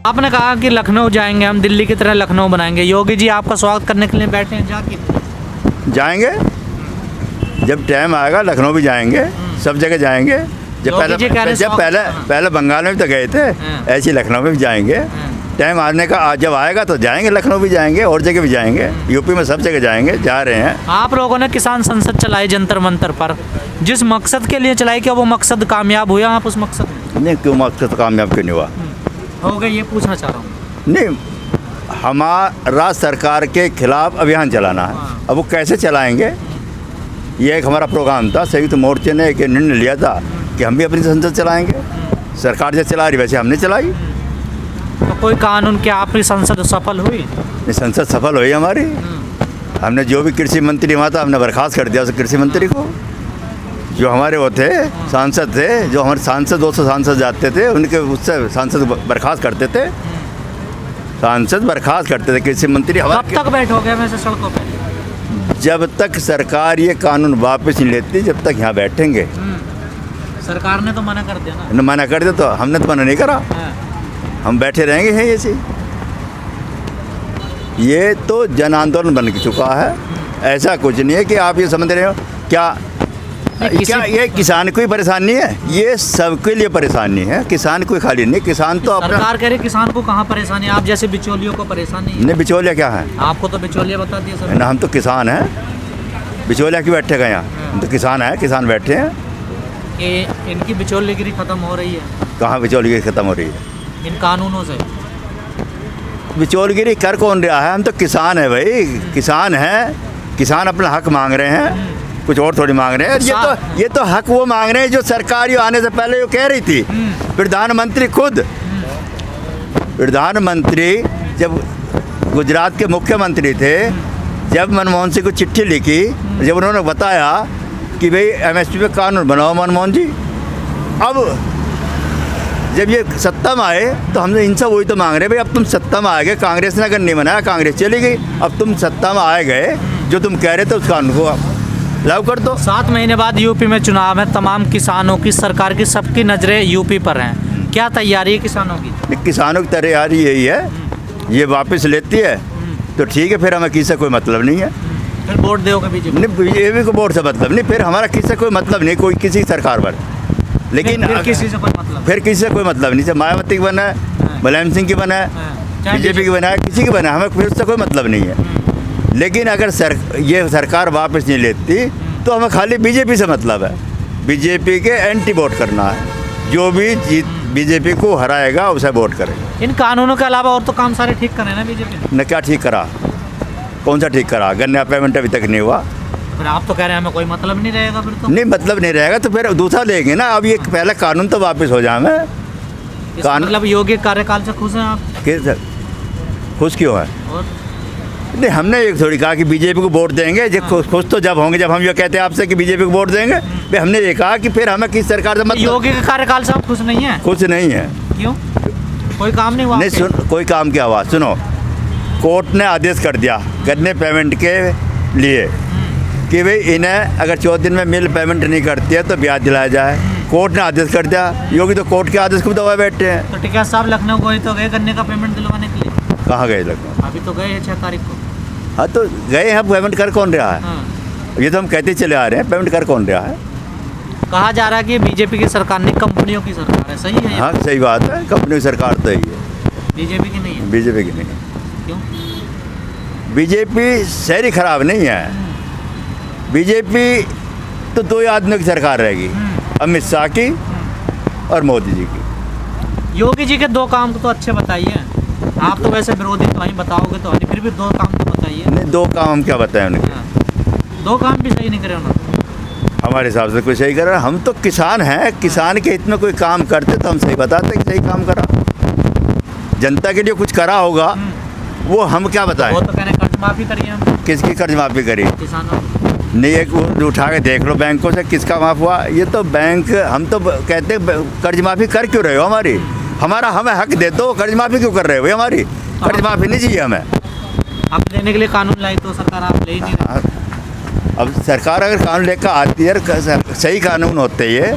आपने कहा कि लखनऊ जाएंगे, हम दिल्ली की तरह लखनऊ बनाएंगे। योगी जी आपका स्वागत करने के लिए बैठे हैं, जाके जाएंगे, जब टाइम आएगा लखनऊ भी जाएंगे, सब जगह जाएंगे। पहले बंगाल में भी तो गए थे, ऐसे ही लखनऊ में भी जाएंगे। टाइम आने का जब आएगा तो जाएंगे, लखनऊ भी जाएंगे और जगह भी जाएंगे, यूपी में सब जगह जाएंगे, जा रहे हैं। आप लोगों ने किसान संसद चलाई जंतर मंतर पर, जिस मकसद के लिए चलाई, क्या वो मकसद कामयाब हुआ? आप उस मकसद में नहीं, क्यों मकसद कामयाब क्यों नहीं हुआ? हो गए, ये पूछना चाह रहा हूँ। नहीं, हमारा सरकार के खिलाफ अभियान चलाना है। अब वो कैसे चलाएंगे, ये एक हमारा प्रोग्राम था। संयुक्त मोर्चे ने एक निर्णय लिया था कि हम भी अपनी संसद चलाएंगे। सरकार जैसे चला रही वैसे हमने चलाई। तो कोई कानून क्या आपकी संसद सफल हुई? संसद सफल हुई हमारी। हमने जो भी कृषि मंत्री वहाँ था, हमने बर्खास्त कर दिया उस कृषि मंत्री को। जो हमारे वो थे सांसद थे, जो हमारे सांसद 200 सांसद जाते थे, उनके उससे सांसद बर्खास्त करते थे, सांसद बर्खास्त करते थे कृषि मंत्री। कब तक बैठोगे वैसे सड़कों पे? जब तक सरकार ये कानून वापस नहीं लेती, जब तक यहाँ बैठेंगे। सरकार ने तो मना कर दिया ना। मना कर दिया तो हमने तो मना नहीं करा, हम बैठे रहेंगे हैं ऐसे। ये तो जन आंदोलन बन चुका है, ऐसा कुछ नहीं है कि आप ये समझ रहे हो। क्या ये किसान कोई परेशानी है? ये सबके लिए परेशानी है, किसान कोई खाली नहीं। किसान तो अपना, सरकार कह रही किसान को कहाँ परेशानी, आप जैसे बिचौलियों को परेशानी है। नहीं, बिचौलिया क्या है? आपको तो बिचौलिया बता दिया सर। ना, हम तो किसान हैं, बिचौलिया क्यों बैठे गए यहाँ? हम तो किसान हैं, किसान बैठे हैं। कि इनकी बिचौलियागिरी खत्म हो रही है। कहाँ बिचौलियागिरी खत्म हो रही है? इन कानूनों से। बिचौलियागिरी कर कौन रहा है? हम तो किसान है भाई, किसान हैं, किसान अपना हक मांग रहे हैं, कुछ और थोड़ी मांग रहे हैं। ये तो हक वो मांग रहे हैं जो सरकार आने से पहले वो कह रही थी। प्रधानमंत्री खुद, प्रधानमंत्री जब गुजरात के मुख्यमंत्री थे, जब मनमोहन सिंह को चिट्ठी लिखी, जब उन्होंने बताया कि भाई MSP पे कानून बनाओ मनमोहन जी, अब जब ये सत्ता में आए तो हमने इनसे वही तो मांग रहे भाई, अब तुम सत्ता में आ गए, कांग्रेस ने अगर नहीं बनाया, कांग्रेस चली गई, अब तुम सत्ता में आए गए, जो तुम कह रहे थे उस कानून को लागू कर दो। 7 महीने बाद यूपी में चुनाव है, तमाम किसानों की, सरकार की, सबकी नज़रें यूपी पर हैं। क्या तैयारी है किसानों की? किसानों की तैयारी यही है, ये वापस लेती है तो ठीक है, फिर हमें किसी से कोई मतलब नहीं है। फिर वोट दोगे बीजेपी? नहीं, बीजेपी को वोट से मतलब नहीं, फिर हमारा किसी से कोई मतलब नहीं, कोई किसी सरकार पर। लेकिन फिर किसी से कोई मतलब? फिर किसी से कोई मतलब नहीं, चाहे मायावती की बना है, मुलायम सिंह की बना है, बीजेपी की बना है, किसी की बना है, हमें फिर उससे कोई मतलब नहीं है। लेकिन अगर ये सरकार वापस नहीं लेती तो हमें खाली बीजेपी से मतलब है, बीजेपी के एंटी वोट करना है। जो भी बीजेपी को हराएगा उसे वोट करेंगे। इन कानूनों के अलावा और तो काम सारे ठीक करे ना बीजेपी ने? क्या ठीक करा? कौन सा ठीक करा? गन्ना पेमेंट अभी तक नहीं हुआ। फिर आप तो कह रहे हैं हमें कोई मतलब नहीं रहेगा। फिर तो नहीं, मतलब नहीं रहेगा तो फिर दूसरा लेंगे ना। अब ये पहले कानून तो वापस हो जाए। हमें मतलब योगी कार्यकाल से खुश हैं आप? खुश क्यों है? और नहीं, हमने एक थोड़ी कहा कि बीजेपी को वोट देंगे। जब खुश तो जब होंगे जब हम ये कहते हैं आपसे कि बीजेपी को वोट देंगे। भाई हमने ये कहा कि फिर हमें किस सरकार से मतलब। योगी के कार्यकाल से आप खुश नहीं है? खुश नहीं है। क्यों? कोई काम नहीं हुआ? नहीं, सुन, कोई काम की आवाज़ सुनो। कोर्ट ने आदेश कर दिया गन्ने पेमेंट के लिए कि भाई इन्हें अगर 14 दिन में मिल पेमेंट नहीं करती है तो ब्याज दिलाया जाए। कोर्ट ने आदेश कर दिया। योगी तो कोर्ट के आदेश को दबाए बैठे हैं। तो टिकैत साहब लखनऊ गए तो गए गन्ने का पेमेंट दिलवाने के लिए? कहाँ गए लखनऊ? अभी तो गए हैं 6 तारीख को। हाँ, तो गए हैं, पेमेंट कर कौन रहा है? ये तो हम कहते चले आ रहे हैं, पेमेंट कर कौन रहा है? कहा जा रहा है कि बीजेपी की सरकार नहीं, कंपनियों की सरकार है। सही है? हाँ, सही बात है, कंपनी की सरकार तो ही है, बीजेपी की नहीं है। बीजेपी की नहीं है। क्यों? बीजेपी शहरी खराब नहीं है। बीजेपी तो 2 आदमियों की सरकार रहेगी, अमित शाह की और मोदी जी की। योगी जी के 2 काम तो अच्छे बताइए। आप तो वैसे विरोधी तो वहीं बताओगे तो फिर भी 2 काम तो बताइए। नहीं, 2 काम हम क्या बताएं उनके? 2 काम भी सही नहीं करे उन्होंने। हमारे हिसाब से कोई सही कर रहा है। हम तो किसान हैं, किसान के हित में कोई काम करते तो हम सही बताते कि सही काम करा। जनता के लिए कुछ करा होगा, वो हम क्या बताएं? वो तो कह रहे कर्ज माफी करिए हम। किसकी कर्ज माफी करी? किसानों। नहीं, एक उठा के देख लो बैंकों से किसका माफ हुआ। ये तो बैंक, हम तो कहते हैं कर्ज माफी कर क्यों रहे हो हमारी? हमें हक दे दो, कर्ज माफी क्यों कर रहे हो? हमारी कर्ज माफी नहीं चाहिए हमें। आप देने के लिए कानून लाई तो सरकार आप ले ही नहीं रही। अब सरकार अगर कानून लेकर आती है, सही कानून होते ये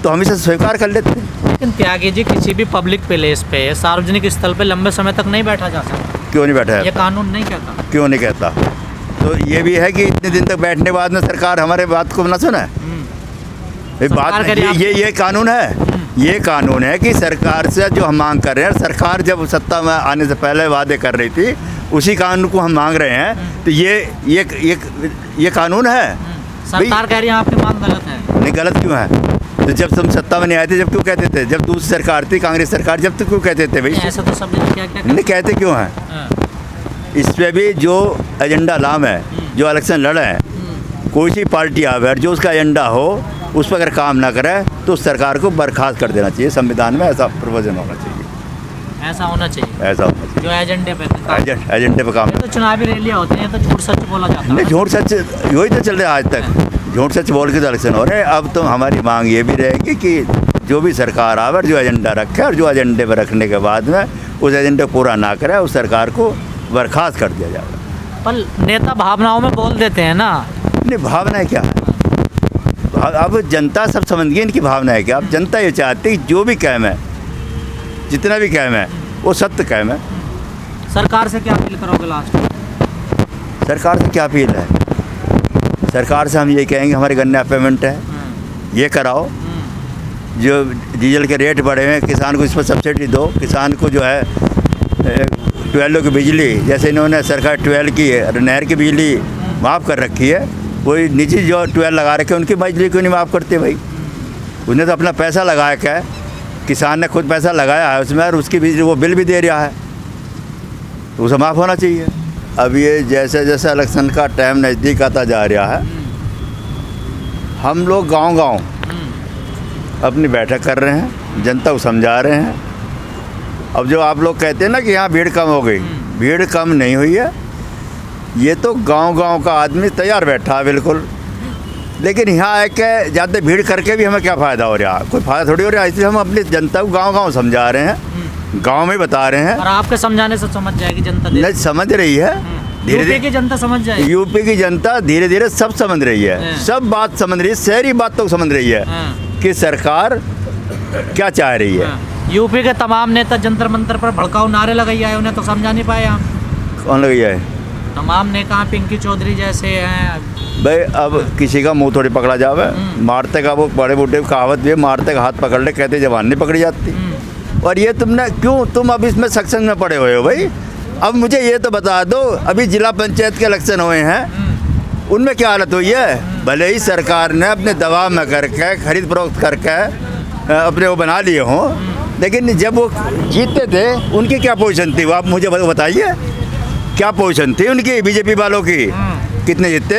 तो हम इसे स्वीकार कर लेते हैं। लेकिन त्यागी जी, किसी भी पब्लिक प्लेस पे, सार्वजनिक स्थल पे लंबे समय तक नहीं बैठा जा सकता। क्यों नहीं बैठा ये है? कानून नहीं कहता। क्यों नहीं कहता? तो ये भी है कि इतने दिन तक बैठने के बाद में सरकार हमारे बात को ना सुने। ये सरकार बात कह रही है ये कानून है। ये कानून है कि सरकार से जो हम मांग कर रहे हैं, सरकार जब सत्ता में आने से पहले वादे कर रही थी, उसी कानून को हम मांग रहे हैं। तो ये कानून है। सरकार कह रही है आपकी मांग गलत है। नहीं, गलत क्यों है? तो जब तुम सत्ता में नहीं आए थे, जब क्यों कहते थे? जब दूसरी सरकार थी, कांग्रेस सरकार, जब तो क्यों कहते थे भाई? ऐसा तो सब जगह क्या नहीं कहते क्यों हैं? हाँ। इस पे भी जो एजेंडा लाम है, जो इलेक्शन लड़े हैं, कोई सी पार्टी आवे जो उसका एजेंडा हो, उस पर अगर काम ना करे तो उस सरकार को बर्खास्त कर देना चाहिए। संविधान में ऐसा प्रोविजन होना चाहिए। ऐसा होना चाहिए। ऐसा होना चाहिए। जो एजेंडे पे एजेंडे पे काम। ये तो चुनावी रैलियां होती हैं, तो झूठ सच बोला जाता है। नहीं, झूठ सच वही तो चल रहा है आज तक। झूठ सच बोल के तो इलेक्शन हो रहे हैं। अब तो हमारी मांग ये भी रहेगी कि जो भी सरकार आवे, जो एजेंडा रखे, और जो एजेंडे पर रखने के बाद में उस एजेंडे को पूरा ना करे, उस सरकार को बर्खास्त कर दिया जाए। पर नेता भावनाओं में बोल देते हैं ना। नहीं, भावना है क्या है? अब जनता सब समझ गई इनकी भावना है क्या। अब जनता ये चाहती है कि जो भी कहम है, जितना भी कहम है, वो सत्य कहम है। सरकार से क्या अपील करोगे लास्ट में? सरकार से क्या अपील है? सरकार से हम ये कहेंगे हमारे गन्ना पेमेंट है, ये कराओ। जो डीजल के रेट बढ़े हैं, किसान को इस पर सब्सिडी दो। किसान को जो है ट्वेल्व की बिजली, जैसे इन्होंने सरकार 12 की नहर की बिजली माफ़ कर रखी है, कोई निजी जो 12 लगा रखे उनकी बिजली क्यों नहीं माफ़ करते भाई? उन्हें तो अपना पैसा लगाया क्या है, किसान ने खुद पैसा लगाया है उसमें, और उसकी बिजली वो बिल भी दे रहा है, तो उसे माफ़ होना चाहिए। अब ये जैसे जैसे इलेक्शन का टाइम नज़दीक आता जा रहा है, हम लोग गांव-गांव अपनी बैठक कर रहे हैं, जनता को समझा रहे हैं। अब जो आप लोग कहते हैं ना कि यहाँ भीड़ कम हो गई, भीड़ कम नहीं हुई है। ये तो गांव-गांव का आदमी तैयार बैठा है बिल्कुल। लेकिन यहाँ आके ज़्यादा भीड़ करके भी हमें क्या फ़ायदा हो रहा है? कोई फ़ायदा थोड़ी हो रहा है। इसलिए हम अपनी जनता को गांव-गांव समझा रहे हैं, गांव में बता रहे हैं। और आपके समझाने से समझ जाएगी जनता। नहीं, समझ रही है धीरे यूपी धीरे। की जनता समझ जाएगी। यूपी की जनता धीरे धीरे सब समझ रही है, सब बात समझ रही है, शहरी बात तो समझ रही है कि सरकार क्या चाह रही है। यूपी के तमाम नेता जंतर मंतर पर भड़काऊ नारे लगाई आए, उन्हें तो समझा नहीं पाए हम। कौन लगी है? तमाम नेता, पिंकी चौधरी जैसे हैं। भाई अब किसी का मुंह थोड़ी पकड़ा जावे। मारते का वो बड़े बूढ़े कहावत भी है, मारते का हाथ पकड़ ले, कहते जवान नहीं पकड़ी जाती। और ये तुमने क्यों, तुम अब इसमें सक्सेस में पड़े हुए हो भाई? अब मुझे ये तो बता दो, अभी जिला पंचायत के इलेक्शन हुए हैं, उनमें क्या हालत हुई है? भले ही सरकार ने अपने दबाव में करके, खरीद फरोख्त करके अपने वो बना लिए हों, लेकिन जब वो जीतते थे उनकी क्या पोजीशन थी? वो आप मुझे बताइए, क्या पोजीशन थी उनकी, बीजेपी वालों की? कितने जीतते?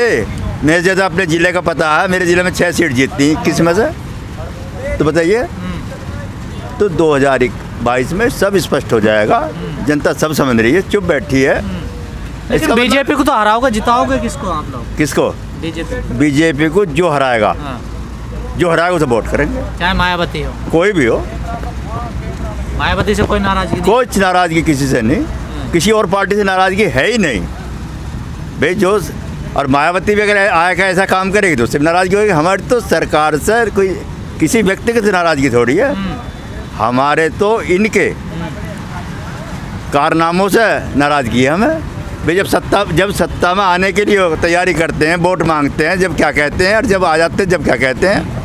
मेरे जैसा अपने ज़िले का पता है, मेरे ज़िले में 6 सीट जीतती, किस में से? तो बताइए। तो 2022 में सब स्पष्ट हो जाएगा, जनता सब समझ रही है, चुप बैठी है। लेकिन बीजेपी को तो हराओगे, जिताओगे किसको आप लोग? किसको? बीजेपी को जो हराएगा, जो हराएगा उसे वोट करेंगे, चाहे मायावती हो, कोई भी हो। मायावती से कोई नाराजगी नहीं? कोई नाराजगी किसी से नहीं, किसी और पार्टी से नाराजगी है ही नहीं भाई। जो और मायावती भी अगर आएगा ऐसा काम करेगी तो उससे नाराजगी होगी। हमारी तो सरकार से कोई किसी व्यक्तिगत नाराजगी थोड़ी है, हमारे तो इनके कारनामों से नाराजगी है हमें भाई। जब सत्ता में आने के लिए तैयारी करते हैं, वोट मांगते हैं, जब क्या कहते हैं, और जब आ जाते हैं जब क्या कहते हैं।